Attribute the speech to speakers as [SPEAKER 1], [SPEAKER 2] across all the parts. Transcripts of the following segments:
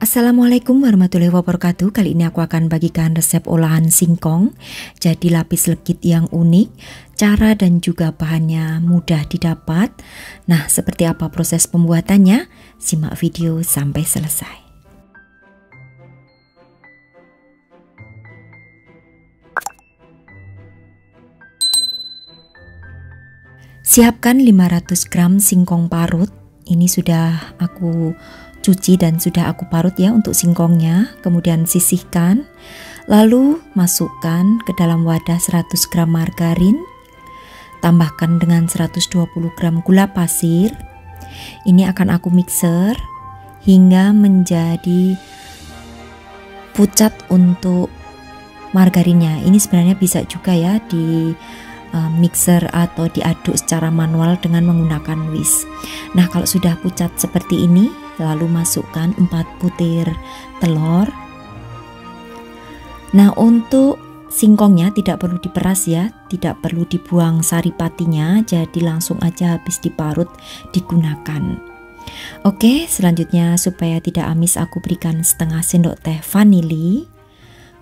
[SPEAKER 1] Assalamualaikum warahmatullahi wabarakatuh. Kali ini aku akan bagikan resep olahan singkong jadi lapis legit yang unik. Cara dan juga bahannya mudah didapat. Nah, seperti apa proses pembuatannya? Simak video sampai selesai. Siapkan 500 gram singkong parut. Ini sudah aku cuci dan sudah aku parut ya untuk singkongnya. Kemudian sisihkan, lalu masukkan ke dalam wadah 100 gram margarin, tambahkan dengan 120 gram gula pasir. Ini akan aku mixer hingga menjadi pucat untuk margarinnya. Ini sebenarnya bisa juga ya di mixer atau diaduk secara manual dengan menggunakan whisk. Nah, kalau sudah pucat seperti ini, lalu masukkan 4 butir telur. Nah, untuk singkongnya tidak perlu diperas ya, tidak perlu dibuang saripatinya, jadi langsung aja habis diparut digunakan. Oke, selanjutnya supaya tidak amis aku berikan setengah sendok teh vanili.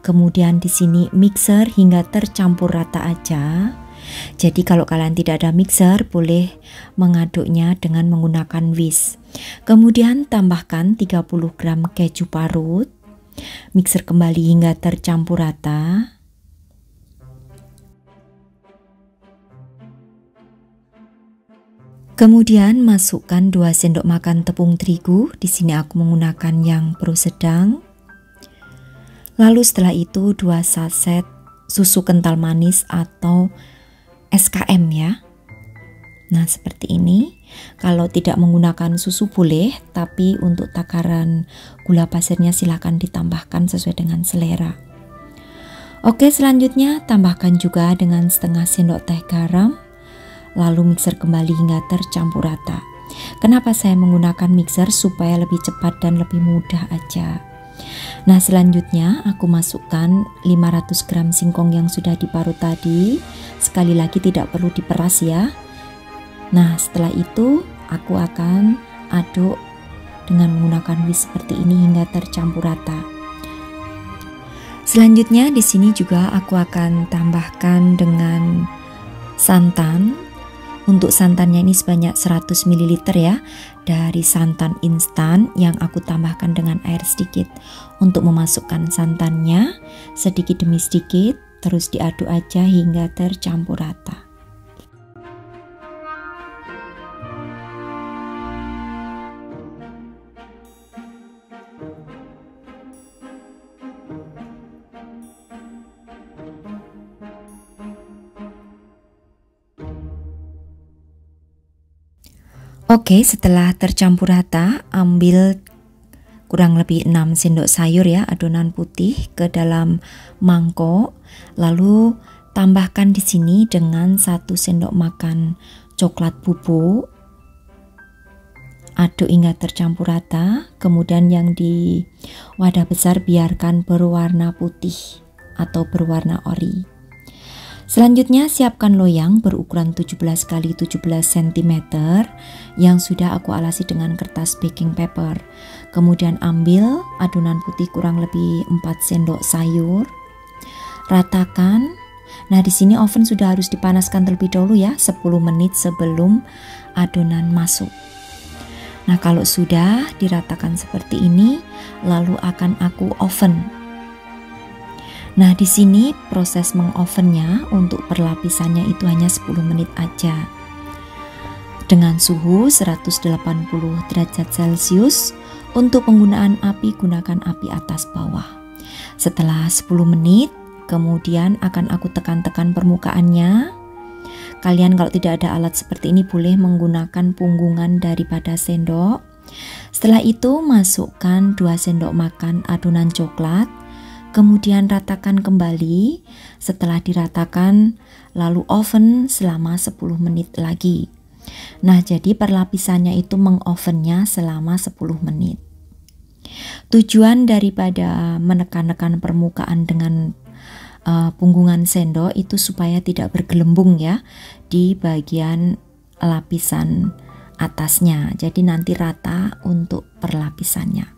[SPEAKER 1] Kemudian di sini mixer hingga tercampur rata aja. Jadi kalau kalian tidak ada mixer, boleh mengaduknya dengan menggunakan whisk. Kemudian tambahkan 30 gram keju parut. Mixer kembali hingga tercampur rata. Kemudian masukkan 2 sendok makan tepung terigu. Di sini aku menggunakan yang pro sedang. Lalu setelah itu 2 saset susu kental manis atau SKM ya. Nah, seperti ini. Kalau tidak menggunakan susu boleh, tapi untuk takaran gula pasirnya silahkan ditambahkan sesuai dengan selera. Oke, selanjutnya tambahkan juga dengan setengah sendok teh garam, lalu mixer kembali hingga tercampur rata. Kenapa saya menggunakan mixer? Supaya lebih cepat dan lebih mudah aja. Nah, selanjutnya aku masukkan 500 gram singkong yang sudah diparut tadi. Sekali lagi tidak perlu diperas ya. Nah, setelah itu aku akan aduk dengan menggunakan whisk seperti ini hingga tercampur rata. Selanjutnya di sini juga aku akan tambahkan dengan santan. Untuk santannya ini sebanyak 100 ml ya, dari santan instan yang aku tambahkan dengan air sedikit. Untuk memasukkan santannya sedikit demi sedikit, terus diaduk aja hingga tercampur rata. Oke, setelah tercampur rata, ambil kurang lebih 6 sendok sayur ya, adonan putih ke dalam mangkok. Lalu tambahkan di sini dengan 1 sendok makan coklat bubuk. Aduk hingga tercampur rata. Kemudian yang di wadah besar biarkan berwarna putih atau berwarna ori. Selanjutnya siapkan loyang berukuran 17 x 17 cm yang sudah aku alasi dengan kertas baking paper. Kemudian ambil adonan putih kurang lebih 4 sendok sayur. Ratakan. Nah, di sini oven sudah harus dipanaskan terlebih dahulu ya, 10 menit sebelum adonan masuk. Nah, kalau sudah diratakan seperti ini, lalu akan aku oven. Nah, di sini proses mengovennya untuk perlapisannya itu hanya 10 menit aja. Dengan suhu 180 derajat Celcius. Untuk penggunaan api, gunakan api atas bawah. Setelah 10 menit, kemudian akan aku tekan-tekan permukaannya. Kalian kalau tidak ada alat seperti ini boleh menggunakan punggungan daripada sendok. Setelah itu masukkan 2 sendok makan adonan coklat. Kemudian ratakan kembali. Setelah diratakan, lalu oven selama 10 menit lagi. Nah, jadi perlapisannya itu mengovennya selama 10 menit. Tujuan daripada menekan-nekan permukaan dengan punggungan sendok itu supaya tidak bergelembung ya di bagian lapisan atasnya. Jadi nanti rata untuk perlapisannya.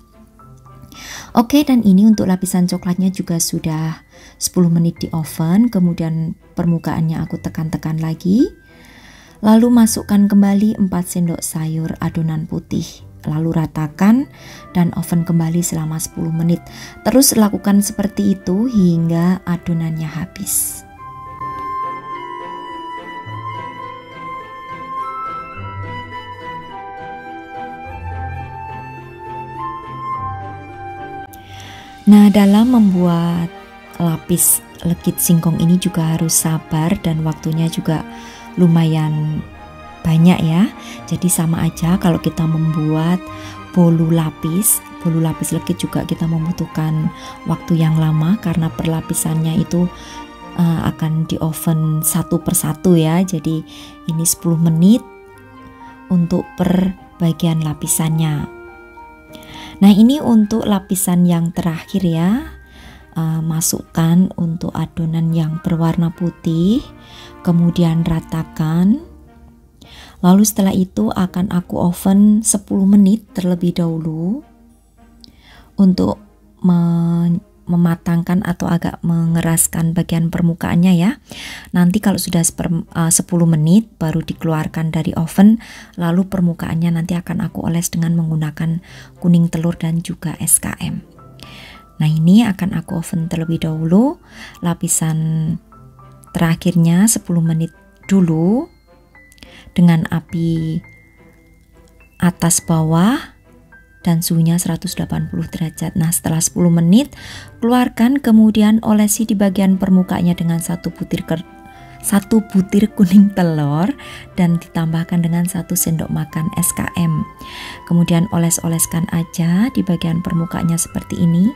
[SPEAKER 1] Oke, dan ini untuk lapisan coklatnya juga sudah 10 menit di oven. Kemudian permukaannya aku tekan-tekan lagi. Lalu masukkan kembali 4 sendok sayur adonan putih. Lalu ratakan dan oven kembali selama 10 menit. Terus lakukan seperti itu hingga adonannya habis. Nah, dalam membuat lapis legit singkong ini juga harus sabar dan waktunya juga lumayan banyak ya. Jadi sama aja kalau kita membuat bolu lapis legit juga kita membutuhkan waktu yang lama karena perlapisannya itu akan di oven satu persatu ya. Jadi ini 10 menit untuk per bagian lapisannya. Nah, ini untuk lapisan yang terakhir ya. Masukkan untuk adonan yang berwarna putih, kemudian ratakan. Lalu setelah itu akan aku oven 10 menit terlebih dahulu untuk mematangkan atau agak mengeraskan bagian permukaannya ya. Nanti kalau sudah 10 menit baru dikeluarkan dari oven, lalu permukaannya nanti akan aku oles dengan menggunakan kuning telur dan juga SKM. Nah, ini akan aku oven terlebih dahulu, lapisan terakhirnya 10 menit dulu dengan api atas bawah dan suhunya 180 derajat. Nah, setelah 10 menit keluarkan, kemudian olesi di bagian permukaannya dengan satu butir kuning telur dan ditambahkan dengan 1 sendok makan SKM. Kemudian oles-oleskan aja di bagian permukaannya seperti ini.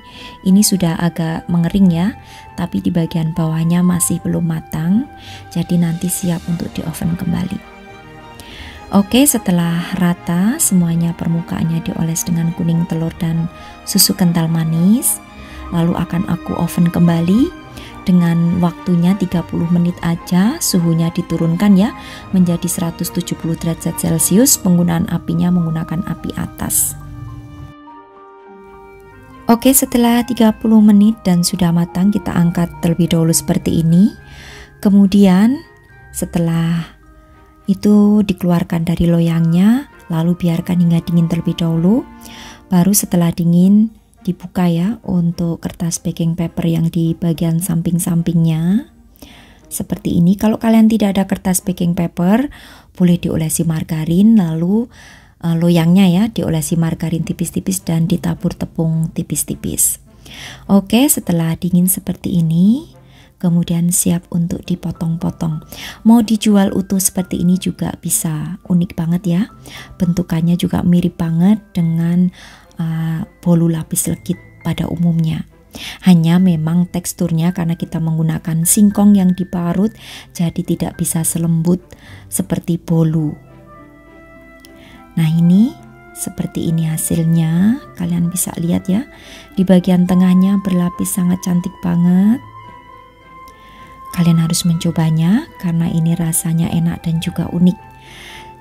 [SPEAKER 1] Ini sudah agak mengering ya, tapi di bagian bawahnya masih belum matang. Jadi nanti siap untuk di oven kembali. Oke, setelah rata semuanya permukaannya dioles dengan kuning telur dan susu kental manis, lalu akan aku oven kembali dengan waktunya 30 menit aja. Suhunya diturunkan ya menjadi 170 derajat Celcius. Penggunaan apinya menggunakan api atas. Oke, setelah 30 menit dan sudah matang, kita angkat terlebih dahulu seperti ini. Kemudian setelah itu dikeluarkan dari loyangnya, lalu biarkan hingga dingin terlebih dahulu. Baru setelah dingin dibuka ya untuk kertas baking paper yang di bagian samping-sampingnya seperti ini. Kalau kalian tidak ada kertas baking paper, boleh diolesi margarin, lalu loyangnya ya diolesi margarin tipis-tipis dan ditabur tepung tipis-tipis. Oke, setelah dingin seperti ini, kemudian siap untuk dipotong-potong. Mau dijual utuh seperti ini juga bisa, unik banget ya. Bentukannya juga mirip banget dengan bolu lapis legit pada umumnya. Hanya memang teksturnya karena kita menggunakan singkong yang diparut, jadi tidak bisa selembut seperti bolu. Nah, ini seperti ini hasilnya. Kalian bisa lihat ya, di bagian tengahnya berlapis sangat cantik banget. Kalian harus mencobanya karena ini rasanya enak dan juga unik.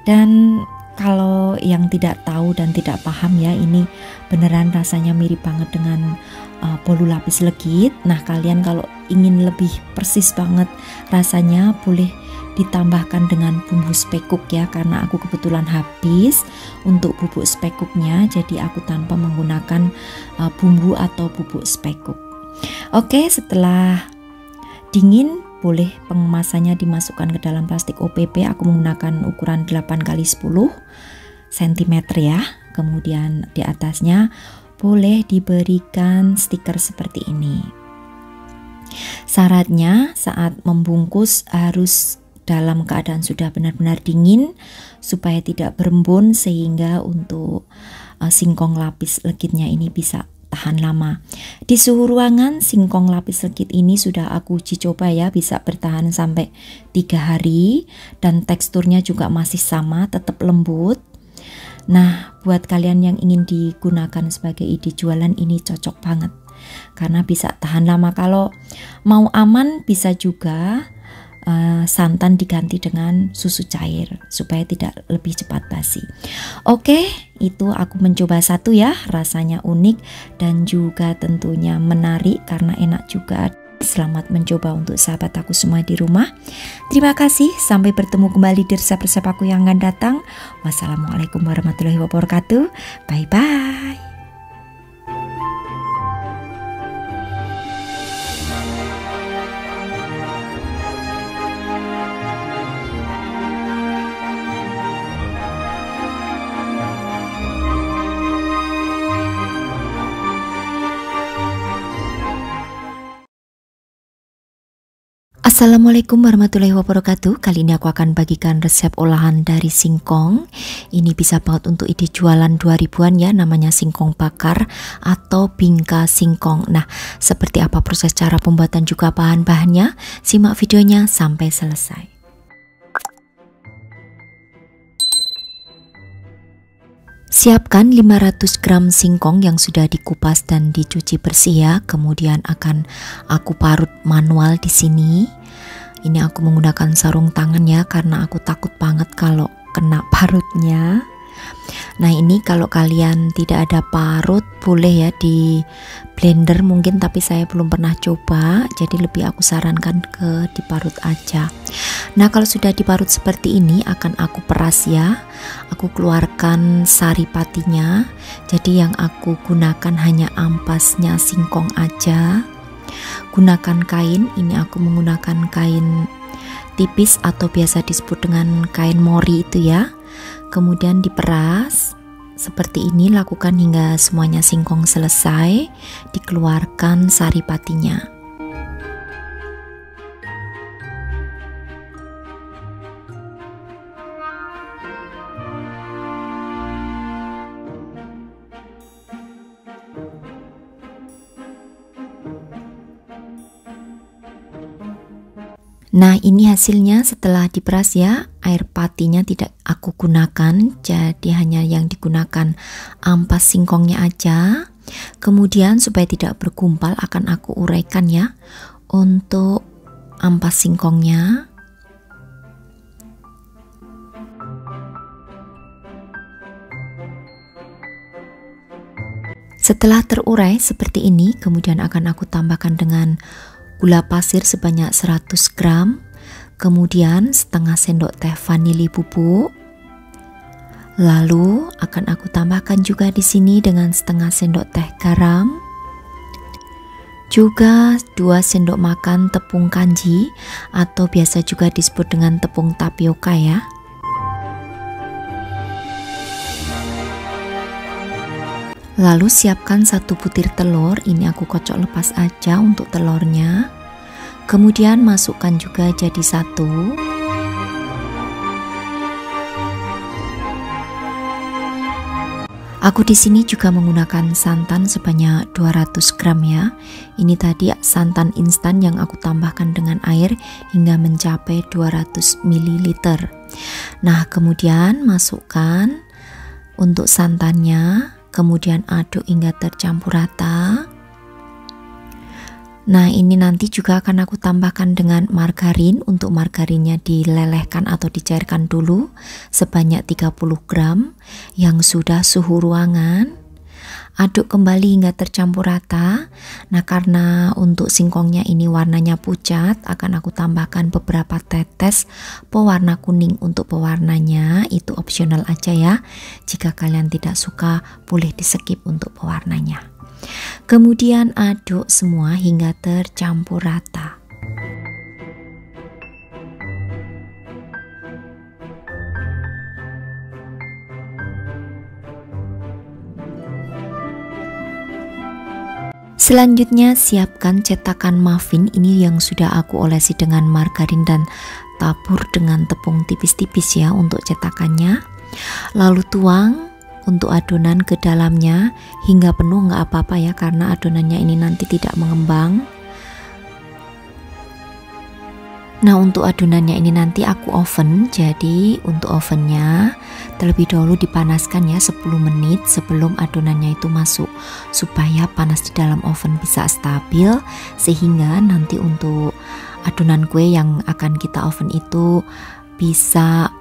[SPEAKER 1] Dan kalau yang tidak tahu dan tidak paham ya, ini beneran rasanya mirip banget dengan bolu lapis legit. Nah, kalian kalau ingin lebih persis banget rasanya, boleh ditambahkan dengan bumbu spekuk ya, karena aku kebetulan habis untuk bubuk spekuknya, jadi aku tanpa menggunakan bumbu atau bubuk spekuk. Oke, setelah dingin boleh pengemasannya dimasukkan ke dalam plastik OPP. Aku menggunakan ukuran 8x10 cm ya. Kemudian di atasnya boleh diberikan stiker seperti ini. Syaratnya saat membungkus harus dalam keadaan sudah benar-benar dingin supaya tidak berembun, sehingga untuk singkong lapis legitnya ini bisa tahan lama. Di suhu ruangan singkong lapis legit ini sudah aku uji coba ya, bisa bertahan sampai 3 hari dan teksturnya juga masih sama, tetap lembut. Nah, buat kalian yang ingin digunakan sebagai ide jualan, ini cocok banget karena bisa tahan lama. Kalau mau aman bisa juga santan diganti dengan susu cair supaya tidak lebih cepat basi. Oke, itu aku mencoba satu ya, rasanya unik dan juga tentunya menarik karena enak juga. Selamat mencoba untuk sahabat aku semua di rumah. Terima kasih, sampai bertemu kembali di resep-resep aku yang akan datang. Wassalamualaikum warahmatullahi wabarakatuh. Bye bye. Assalamualaikum warahmatullahi wabarakatuh. Kali ini aku akan bagikan resep olahan dari singkong. Ini bisa banget untuk ide jualan 2000-an ya, namanya singkong bakar atau bingka singkong. Nah, seperti apa proses cara pembuatan juga bahan-bahannya? Simak videonya sampai selesai. Siapkan 500 gram singkong yang sudah dikupas dan dicuci bersih ya. Kemudian akan aku parut manual di sini. Ini aku menggunakan sarung tangan ya, karena aku takut banget kalau kena parutnya. Nah, ini kalau kalian tidak ada parut boleh ya di blender mungkin, tapi saya belum pernah coba, jadi lebih aku sarankan ke diparut aja. Nah, kalau sudah diparut seperti ini akan aku peras ya. Aku keluarkan sari patinya. Jadi yang aku gunakan hanya ampasnya singkong aja. Gunakan kain, ini aku menggunakan kain tipis atau biasa disebut dengan kain mori itu ya. Kemudian diperas seperti ini, lakukan hingga semuanya singkong selesai. Dikeluarkan sari patinya. Nah, ini hasilnya setelah diperas ya. Air patinya tidak aku gunakan, jadi hanya yang digunakan ampas singkongnya aja. Kemudian supaya tidak bergumpal akan aku uraikan ya untuk ampas singkongnya. Setelah terurai seperti ini, kemudian akan aku tambahkan dengan gula pasir sebanyak 100 gram, kemudian setengah sendok teh vanili bubuk. Lalu akan aku tambahkan juga di sini dengan setengah sendok teh garam. Juga 2 sendok makan tepung kanji atau biasa juga disebut dengan tepung tapioka ya. Lalu siapkan 1 butir telur, ini aku kocok lepas aja untuk telurnya. Kemudian masukkan juga jadi 1. Aku di sini juga menggunakan santan sebanyak 200 gram ya. Ini tadi santan instan yang aku tambahkan dengan air hingga mencapai 200 ml. Nah, kemudian masukkan untuk santannya. Kemudian aduk hingga tercampur rata. Nah, ini nanti juga akan aku tambahkan dengan margarin. Untuk margarinnya dilelehkan atau dicairkan dulu sebanyak 30 gram yang sudah suhu ruangan. Aduk kembali hingga tercampur rata. Nah, karena untuk singkongnya ini warnanya pucat, akan aku tambahkan beberapa tetes pewarna kuning. Untuk pewarnanya itu opsional aja ya. Jika kalian tidak suka boleh di skip untuk pewarnanya. Kemudian aduk semua hingga tercampur rata. Selanjutnya siapkan cetakan muffin, ini yang sudah aku olesi dengan margarin dan tabur dengan tepung tipis-tipis ya untuk cetakannya. Lalu tuang untuk adonan ke dalamnya hingga penuh, nggak apa-apa ya karena adonannya ini nanti tidak mengembang. Nah, untuk adonannya ini nanti aku oven. Jadi untuk ovennya terlebih dahulu dipanaskan ya 10 menit sebelum adonannya itu masuk, supaya panas di dalam oven bisa stabil, sehingga nanti untuk adonan kue yang akan kita oven itu bisa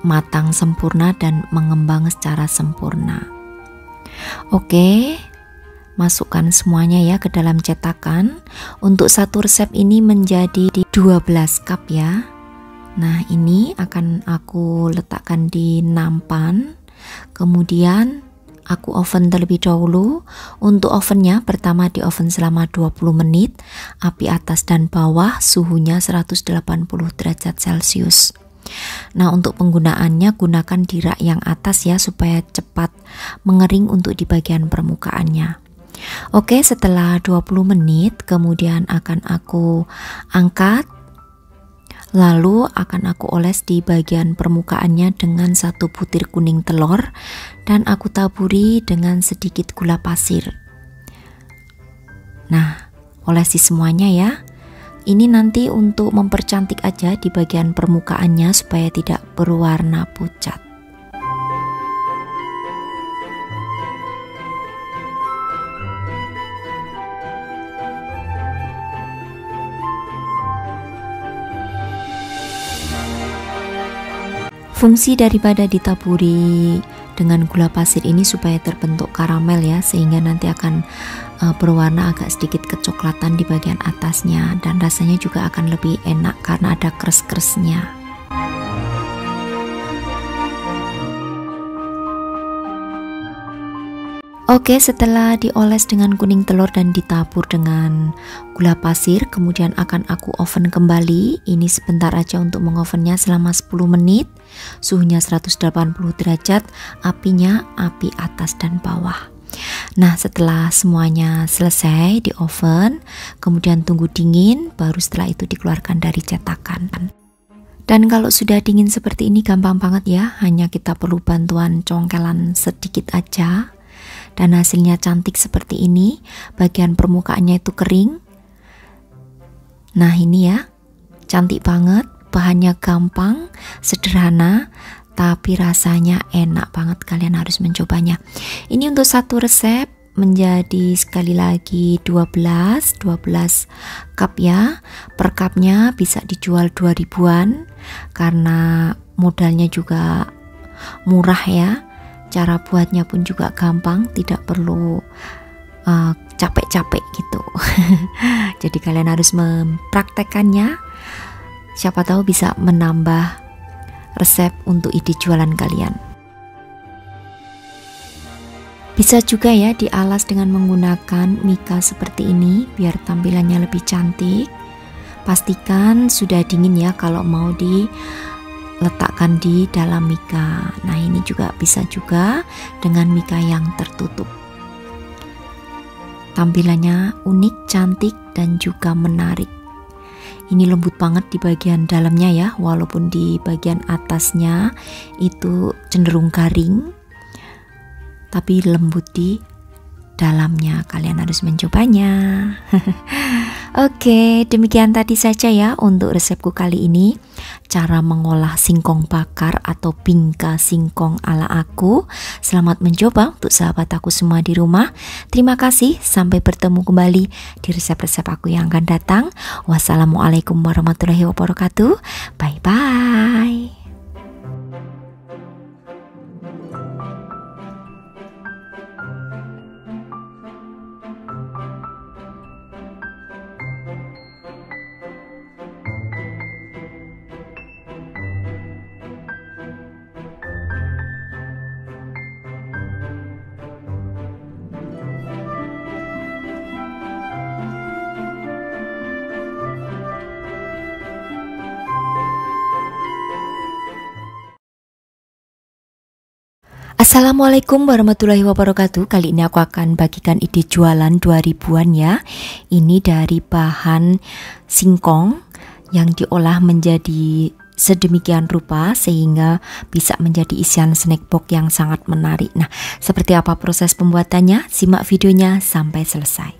[SPEAKER 1] matang sempurna dan mengembang secara sempurna. Oke, masukkan semuanya ya ke dalam cetakan. Untuk satu resep ini menjadi 12 cup ya. Nah, ini akan aku letakkan di nampan, kemudian aku oven terlebih dahulu. Untuk ovennya pertama di oven selama 20 menit, api atas dan bawah, suhunya 180 derajat Celcius. Nah, untuk penggunaannya gunakan di rak yang atas ya, supaya cepat mengering untuk di bagian permukaannya. Oke, setelah 20 menit kemudian akan aku angkat, lalu akan aku oles di bagian permukaannya dengan 1 butir kuning telur dan aku taburi dengan sedikit gula pasir. Nah, olesi semuanya ya. Ini nanti untuk mempercantik aja di bagian permukaannya supaya tidak berwarna pucat. Fungsi daripada ditaburi dengan gula pasir ini supaya terbentuk karamel ya, sehingga nanti akan berwarna agak sedikit kecoklatan di bagian atasnya, dan rasanya juga akan lebih enak karena ada kres-kresnya. Oke, setelah dioles dengan kuning telur dan ditabur dengan gula pasir, kemudian akan aku oven kembali. Ini sebentar aja untuk mengovennya selama 10 menit. Suhunya 180 derajat, apinya api atas dan bawah. Nah, setelah semuanya selesai di oven, kemudian tunggu dingin, baru setelah itu dikeluarkan dari cetakan. Dan kalau sudah dingin seperti ini gampang banget ya, hanya kita perlu bantuan congkelan sedikit aja. Dan hasilnya cantik seperti ini, bagian permukaannya itu kering. Nah, ini ya, cantik banget, bahannya gampang, sederhana, tapi rasanya enak banget. Kalian harus mencobanya. Ini untuk satu resep menjadi sekali lagi 12 cup ya. Per cupnya bisa dijual 2.000-an karena modalnya juga murah ya. Cara buatnya pun juga gampang, tidak perlu capek-capek gitu. Jadi kalian harus mempraktekannya. Siapa tahu bisa menambah resep untuk ide jualan kalian. Bisa juga ya dialas dengan menggunakan mika seperti ini biar tampilannya lebih cantik. Pastikan sudah dingin ya kalau mau diletakkan di dalam mika. Nah, ini juga bisa juga dengan mika yang tertutup. Tampilannya unik, cantik, dan juga menarik. Ini lembut banget di bagian dalamnya ya, walaupun di bagian atasnya itu cenderung garing, tapi lembut di dalamnya. Kalian harus mencobanya. Oke, demikian tadi saja ya untuk resepku kali ini. Cara mengolah singkong bakar atau bingka singkong ala aku. Selamat mencoba untuk sahabat aku semua di rumah. Terima kasih, sampai bertemu kembali di resep-resep aku yang akan datang. Wassalamualaikum warahmatullahi wabarakatuh. Bye-bye. Assalamualaikum warahmatullahi wabarakatuh. Kali ini aku akan bagikan ide jualan 2000-an ya. Ini dari bahan singkong yang diolah menjadi sedemikian rupa sehingga bisa menjadi isian snack box yang sangat menarik. Nah, seperti apa proses pembuatannya? Simak videonya sampai selesai.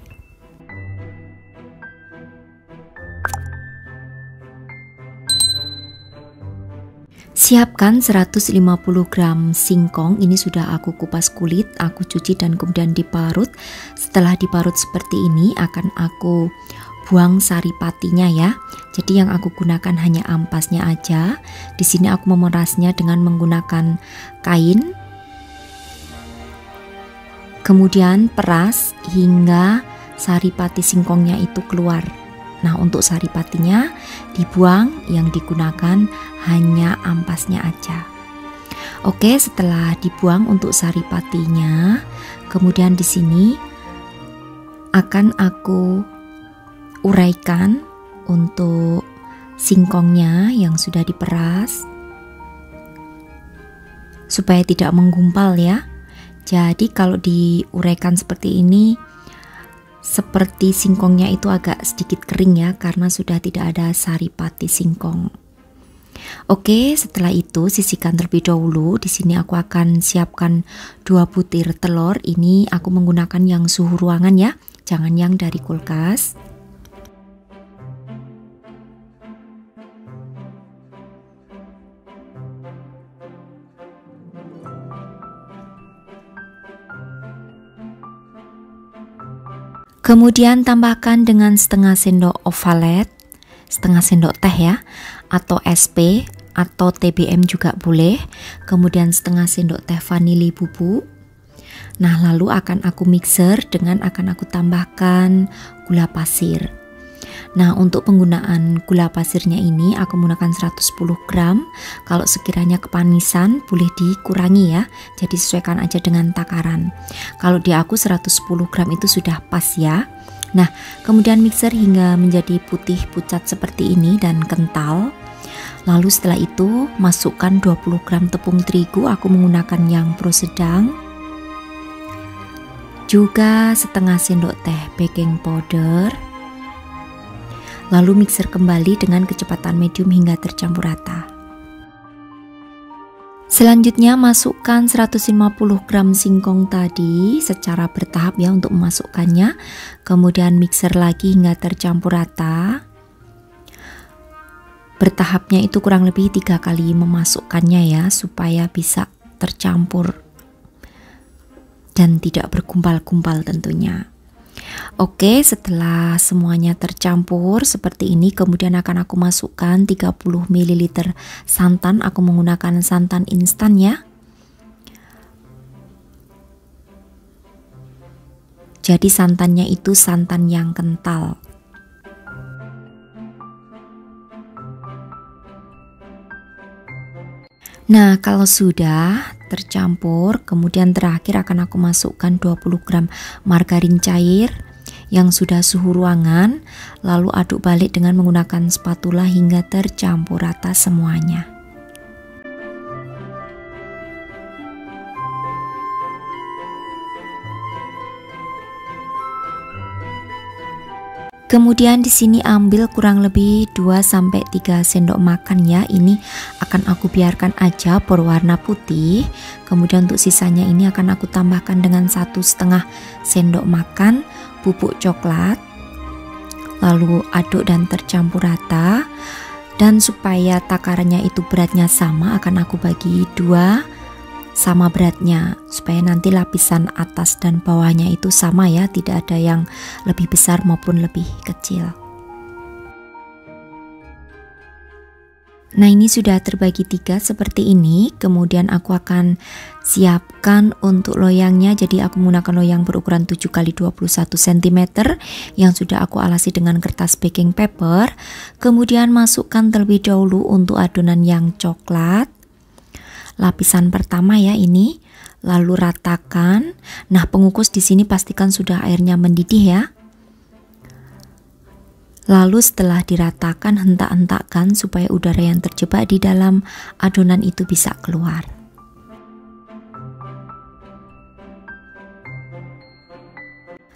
[SPEAKER 1] Siapkan 150 gram singkong, ini sudah aku kupas kulit, aku cuci dan kemudian diparut. Setelah diparut seperti ini akan aku buang saripatinya ya. Jadi yang aku gunakan hanya ampasnya aja. Di sini aku memerasnya dengan menggunakan kain. Kemudian peras hingga saripati singkongnya itu keluar. Nah, untuk saripatinya dibuang, yang digunakan hanya ampasnya aja. Oke, setelah dibuang untuk saripatinya, kemudian di sini akan aku uraikan untuk singkongnya yang sudah diperas supaya tidak menggumpal ya. Jadi kalau diuraikan seperti ini, seperti singkongnya itu agak sedikit kering ya, karena sudah tidak ada saripati singkong. Oke, setelah itu sisihkan terlebih dahulu. Di sini aku akan siapkan 2 butir telur. Ini aku menggunakan yang suhu ruangan ya, jangan yang dari kulkas. Kemudian tambahkan dengan setengah sendok ovalet, setengah sendok teh ya, atau SP atau TBM juga boleh. Kemudian setengah sendok teh vanili bubuk. Nah, lalu akan aku mixer dengan akan aku tambahkan gula pasir. Nah, untuk penggunaan gula pasirnya ini aku menggunakan 110 gram. Kalau sekiranya kepanisan boleh dikurangi ya. Jadi sesuaikan aja dengan takaran. Kalau di aku 110 gram itu sudah pas ya. Nah, kemudian mixer hingga menjadi putih pucat seperti ini dan kental. Lalu setelah itu masukkan 20 gram tepung terigu, aku menggunakan yang pro sedang. Juga setengah sendok teh baking powder. Lalu mixer kembali dengan kecepatan medium hingga tercampur rata. Selanjutnya masukkan 150 gram singkong tadi secara bertahap ya untuk memasukkannya. Kemudian mixer lagi hingga tercampur rata. Bertahapnya itu kurang lebih 3 kali memasukkannya ya, supaya bisa tercampur dan tidak bergumpal-gumpal tentunya. Oke, setelah semuanya tercampur seperti ini, kemudian akan aku masukkan 30 ml santan. Aku menggunakan santan instan ya. Jadi santannya itu santan yang kental. Nah, kalau sudah tercampur, kemudian terakhir akan aku masukkan 20 gram margarin cair yang sudah suhu ruangan, lalu aduk balik dengan menggunakan spatula hingga tercampur rata semuanya. Kemudian di sini ambil kurang lebih 2-3 sendok makan ya. Ini akan aku biarkan aja berwarna putih. Kemudian untuk sisanya ini akan aku tambahkan dengan 1,5 sendok makan bubuk coklat. Lalu aduk dan tercampur rata. Dan supaya takarannya itu beratnya sama, akan aku bagi 2 sama beratnya, supaya nanti lapisan atas dan bawahnya itu sama ya, tidak ada yang lebih besar maupun lebih kecil. Nah, ini sudah terbagi 3 seperti ini. Kemudian aku akan siapkan untuk loyangnya. Jadi aku menggunakan loyang berukuran 7x21 cm yang sudah aku alasi dengan kertas baking paper. Kemudian masukkan terlebih dahulu untuk adonan yang coklat, lapisan pertama ya ini, lalu ratakan. Nah, pengukus di sini pastikan sudah airnya mendidih ya. Lalu setelah diratakan, hentak-hentakkan supaya udara yang terjebak di dalam adonan itu bisa keluar.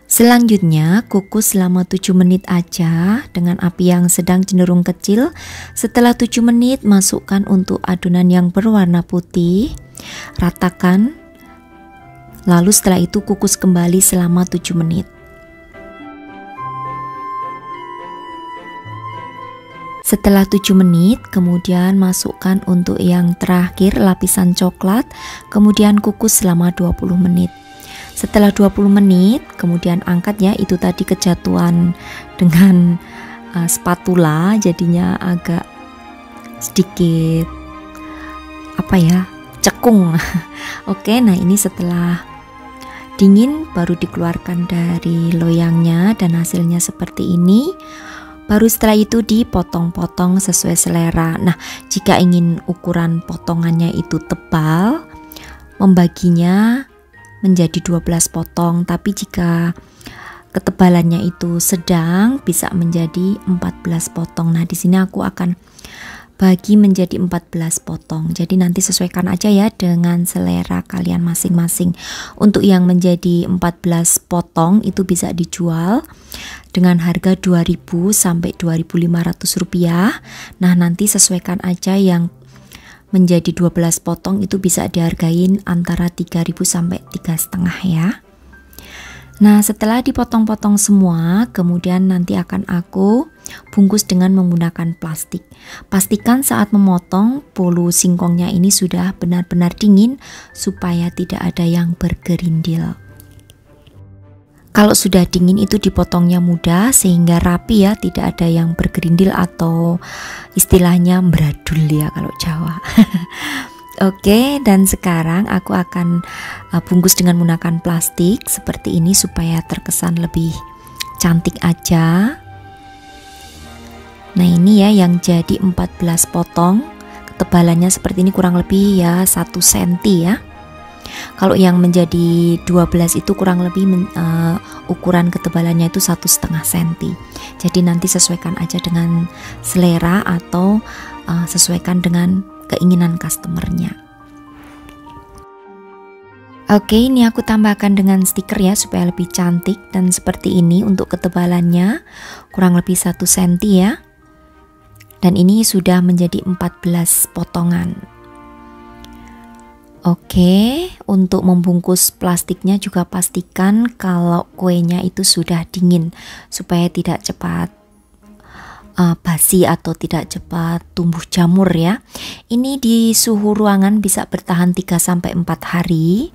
[SPEAKER 1] Selanjutnya kukus selama 7 menit aja dengan api yang sedang cenderung kecil. Setelah 7 menit masukkan untuk adonan yang berwarna putih, ratakan. Lalu setelah itu kukus kembali selama 7 menit. Setelah 7 menit, kemudian masukkan untuk yang terakhir lapisan coklat, kemudian kukus selama 20 menit. Setelah 20 menit, kemudian angkat ya, itu tadi kejatuhan dengan spatula, jadinya agak sedikit cekung. Oke, nah ini setelah dingin baru dikeluarkan dari loyangnya dan hasilnya seperti ini. Baru setelah itu dipotong-potong sesuai selera. Nah, jika ingin ukuran potongannya itu tebal, membaginya menjadi 12 potong, tapi jika ketebalannya itu sedang bisa menjadi 14 potong. Nah, di sini aku akan bagi menjadi 14 potong. Jadi nanti sesuaikan aja ya dengan selera kalian masing-masing. Untuk yang menjadi 14 potong itu bisa dijual dengan harga 2.000 sampai 2.500 rupiah. Nah, nanti sesuaikan aja yang menjadi 12 potong itu bisa dihargain antara 3.000 sampai 3,5 ya. Nah, setelah dipotong-potong semua, kemudian nanti akan aku bungkus dengan menggunakan plastik. Pastikan saat memotong bolu singkongnya ini sudah benar-benar dingin supaya tidak ada yang bergerindil. Kalau sudah dingin itu dipotongnya mudah sehingga rapi ya, tidak ada yang bergerindil atau istilahnya beradul ya kalau Jawa. Oke, dan sekarang aku akan bungkus dengan menggunakan plastik seperti ini supaya terkesan lebih cantik aja. Nah, ini ya yang jadi 14 potong. Ketebalannya seperti ini kurang lebih ya 1 cm ya. Kalau yang menjadi 12 itu kurang lebih ukuran ketebalannya itu 1,5 cm. Jadi nanti sesuaikan aja dengan selera atau sesuaikan dengan keinginan customernya. Oke, ini aku tambahkan dengan stiker ya supaya lebih cantik, dan seperti ini untuk ketebalannya kurang lebih 1 cm ya. Dan ini sudah menjadi 14 potongan. Oke, untuk membungkus plastiknya juga pastikan kalau kuenya itu sudah dingin supaya tidak cepat basi atau tidak cepat tumbuh jamur ya. Ini di suhu ruangan bisa bertahan 3-4 hari.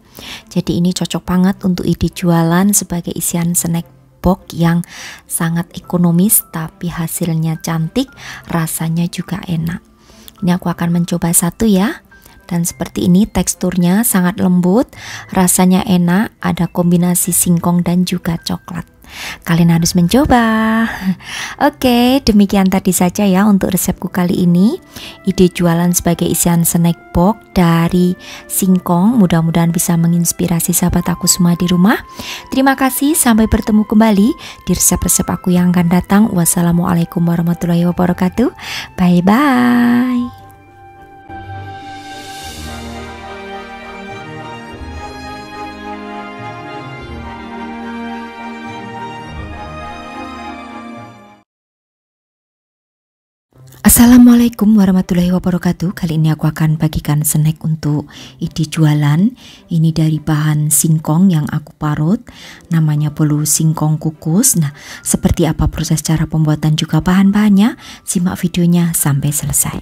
[SPEAKER 1] Jadi ini cocok banget untuk ide jualan sebagai isian snack box yang sangat ekonomis tapi hasilnya cantik, rasanya juga enak. Ini aku akan mencoba satu ya. Dan seperti ini teksturnya sangat lembut, rasanya enak, ada kombinasi singkong dan juga coklat. Kalian harus mencoba. Oke, demikian tadi saja ya untuk resepku kali ini. Ide jualan sebagai isian snack box dari singkong mudah-mudahan bisa menginspirasi sahabat aku semua di rumah. Terima kasih, sampai bertemu kembali di resep-resep aku yang akan datang. Wassalamualaikum warahmatullahi wabarakatuh. Bye-bye. Assalamualaikum warahmatullahi wabarakatuh. Kali ini aku akan bagikan snack untuk ide jualan. Ini dari bahan singkong yang aku parut, namanya bolu singkong kukus. Nah, seperti apa proses cara pembuatan juga bahan-bahannya? Simak videonya sampai selesai.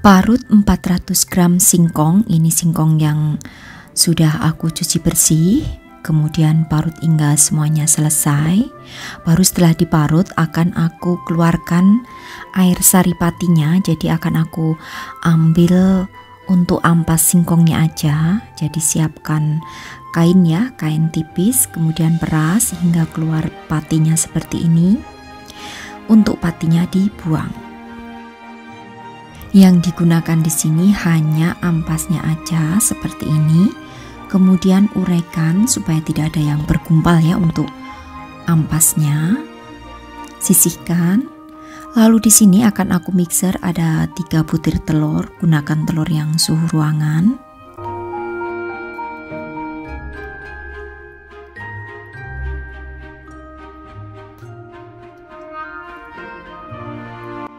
[SPEAKER 1] Parut 400 gram singkong. Ini singkong yang sudah aku cuci bersih. Kemudian parut hingga semuanya selesai. Baru setelah diparut akan aku keluarkan air saripatinya. Jadi akan aku ambil untuk ampas singkongnya aja. Jadi siapkan kain ya, kain tipis, kemudian peras hingga keluar patinya seperti ini. Untuk patinya dibuang. Yang digunakan di sini hanya ampasnya aja seperti ini. Kemudian uraikan supaya tidak ada yang bergumpal ya untuk ampasnya. Sisihkan. Lalu di sini akan aku mixer ada 3 butir telur, gunakan telur yang suhu ruangan.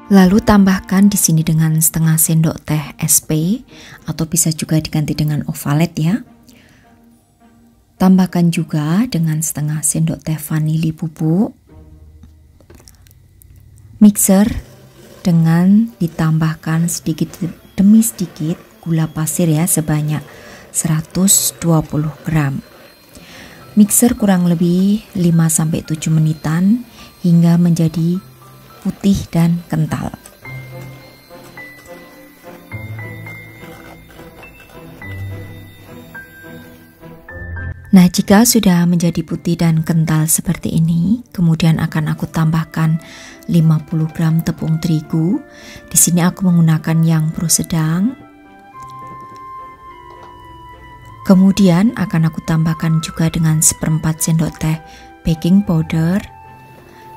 [SPEAKER 1] Lalu tambahkan di sini dengan setengah sendok teh SP atau bisa juga diganti dengan ovalet ya. Tambahkan juga dengan setengah sendok teh vanili bubuk. Mixer dengan ditambahkan sedikit demi sedikit gula pasir ya, sebanyak 120 gram. Mixer kurang lebih 5-7 menitan hingga menjadi putih dan kental. Nah, jika sudah menjadi putih dan kental seperti ini, kemudian akan aku tambahkan 50 gram tepung terigu. Di sini aku menggunakan yang pro sedang. Kemudian akan aku tambahkan juga dengan 1/4 sendok teh baking powder.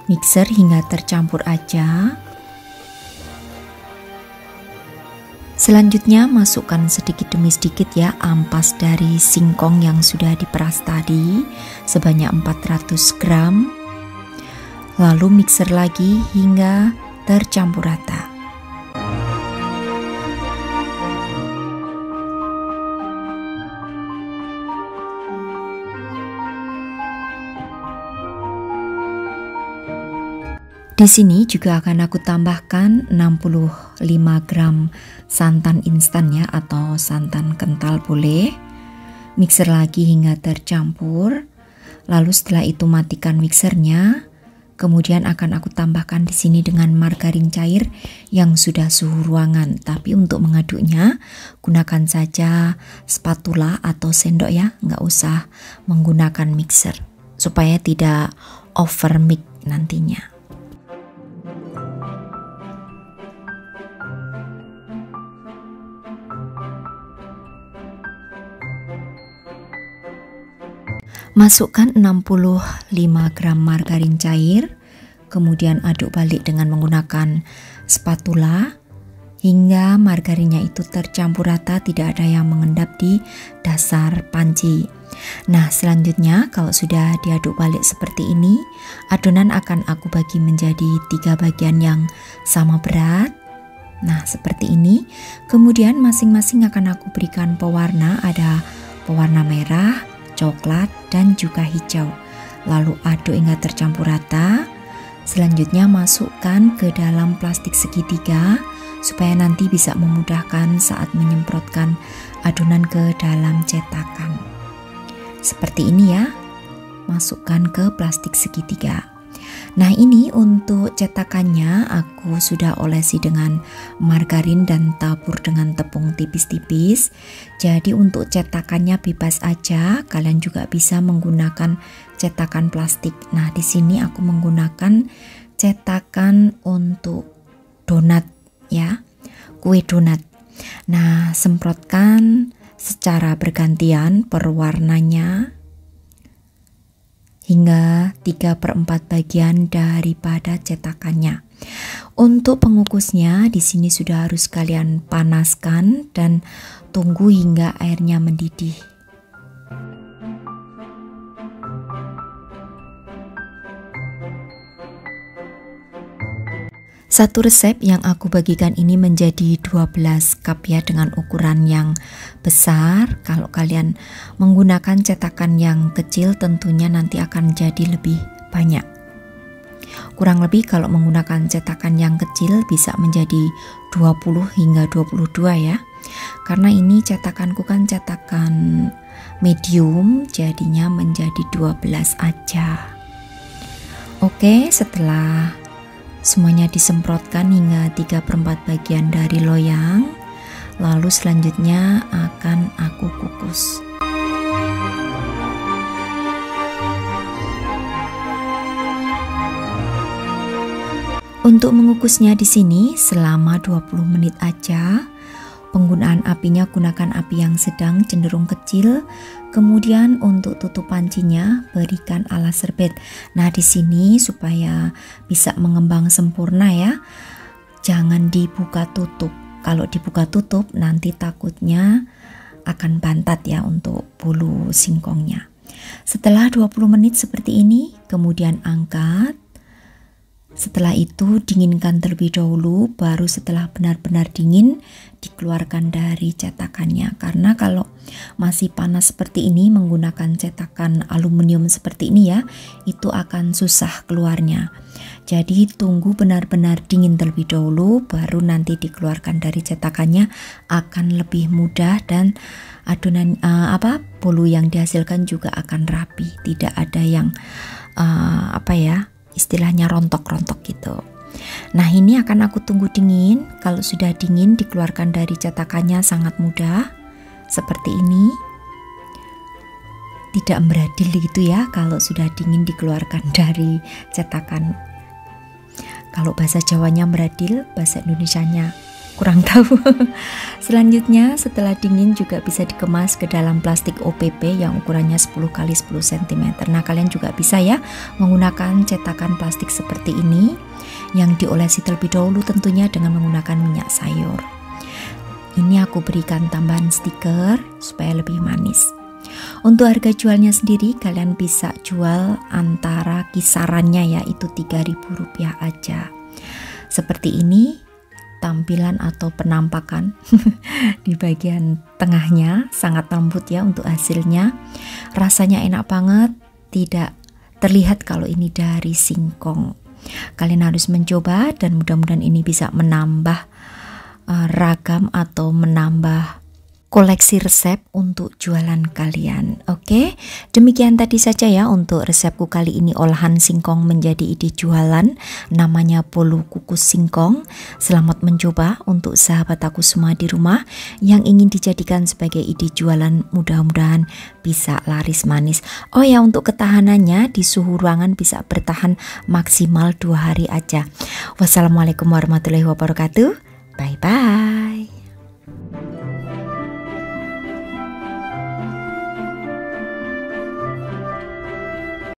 [SPEAKER 1] Mixer hingga tercampur aja. Selanjutnya masukkan sedikit demi sedikit ya ampas dari singkong yang sudah diperas tadi sebanyak 400 gram. Lalu mixer lagi hingga tercampur rata. Di sini juga akan aku tambahkan 65 gram santan instan ya, atau santan kental boleh. Mixer lagi hingga tercampur. Lalu setelah itu matikan mixernya. Kemudian akan aku tambahkan di sini dengan margarin cair yang sudah suhu ruangan. Tapi untuk mengaduknya gunakan saja spatula atau sendok ya, nggak usah menggunakan mixer supaya tidak over mix nantinya. Masukkan 65 gram margarin cair, kemudian aduk balik dengan menggunakan spatula hingga margarinnya itu tercampur rata, tidak ada yang mengendap di dasar panci. Nah, selanjutnya kalau sudah diaduk balik seperti ini, adonan akan aku bagi menjadi 3 bagian yang sama berat. Nah, seperti ini. Kemudian masing-masing akan aku berikan pewarna, ada pewarna merah, coklat, dan juga hijau. Lalu aduk hingga tercampur rata. Selanjutnya masukkan ke dalam plastik segitiga supaya nanti bisa memudahkan saat menyemprotkan adonan ke dalam cetakan. Seperti ini ya, masukkan ke plastik segitiga. Nah, ini untuk cetakannya aku sudah olesi dengan margarin dan tabur dengan tepung tipis-tipis. Jadi untuk cetakannya bebas aja, kalian juga bisa menggunakan cetakan plastik. Nah, di sini aku menggunakan cetakan untuk donat ya, kue donat. Nah, semprotkan secara bergantian perwarnanya hingga 3/4 bagian daripada cetakannya. Untuk pengukusnya di sini sudah harus kalian panaskan dan tunggu hingga airnya mendidih. Satu resep yang aku bagikan ini menjadi 12 cup ya, dengan ukuran yang besar. Kalau kalian menggunakan cetakan yang kecil tentunya nanti akan jadi lebih banyak. Kurang lebih kalau menggunakan cetakan yang kecil bisa menjadi 20 hingga 22 ya. Karena ini cetakanku kan cetakan medium, jadinya menjadi 12 aja. Oke, setelah semuanya disemprotkan hingga 3/4 bagian dari loyang, lalu selanjutnya akan aku kukus. Untuk mengukusnya di sini selama 20 menit aja. Penggunaan apinya gunakan api yang sedang cenderung kecil. Kemudian untuk tutup pancinya berikan alas serbet. Nah, di sini supaya bisa mengembang sempurna ya, jangan dibuka tutup. Kalau dibuka tutup nanti takutnya akan bantat ya untuk bulu singkongnya. Setelah 20 menit seperti ini, kemudian angkat. Setelah itu dinginkan terlebih dahulu, baru setelah benar-benar dingin dikeluarkan dari cetakannya. Karena kalau masih panas seperti ini menggunakan cetakan aluminium seperti ini ya, itu akan susah keluarnya. Jadi tunggu benar-benar dingin terlebih dahulu, baru nanti dikeluarkan dari cetakannya akan lebih mudah, dan adonan bolu yang dihasilkan juga akan rapi, tidak ada yang istilahnya rontok-rontok gitu. Nah, ini akan aku tunggu dingin. Kalau sudah dingin dikeluarkan dari cetakannya sangat mudah seperti ini. Tidak meradil gitu ya kalau sudah dingin dikeluarkan dari cetakan. Kalau bahasa Jawanya meradil, bahasa Indonesianya kurang tahu. Selanjutnya setelah dingin juga bisa dikemas ke dalam plastik OPP yang ukurannya 10 x 10 cm. Nah, kalian juga bisa ya menggunakan cetakan plastik seperti ini yang diolesi terlebih dahulu tentunya dengan menggunakan minyak sayur. Ini aku berikan tambahan stiker supaya lebih manis. Untuk harga jualnya sendiri kalian bisa jual antara kisarannya yaitu Rp3.000 aja. Seperti ini tampilan atau penampakan di bagian tengahnya, sangat lembut ya untuk hasilnya. Rasanya enak banget, tidak terlihat kalau ini dari singkong. Kalian harus mencoba dan mudah-mudahan ini bisa menambah ragam atau menambah koleksi resep untuk jualan kalian. Oke, demikian tadi saja ya untuk resepku kali ini, olahan singkong menjadi ide jualan, namanya bolu kukus singkong. Selamat mencoba untuk sahabat aku semua di rumah yang ingin dijadikan sebagai ide jualan, mudah-mudahan bisa laris manis. Oh ya, untuk ketahanannya di suhu ruangan bisa bertahan maksimal 2 hari aja. Wassalamualaikum warahmatullahi wabarakatuh. Bye bye.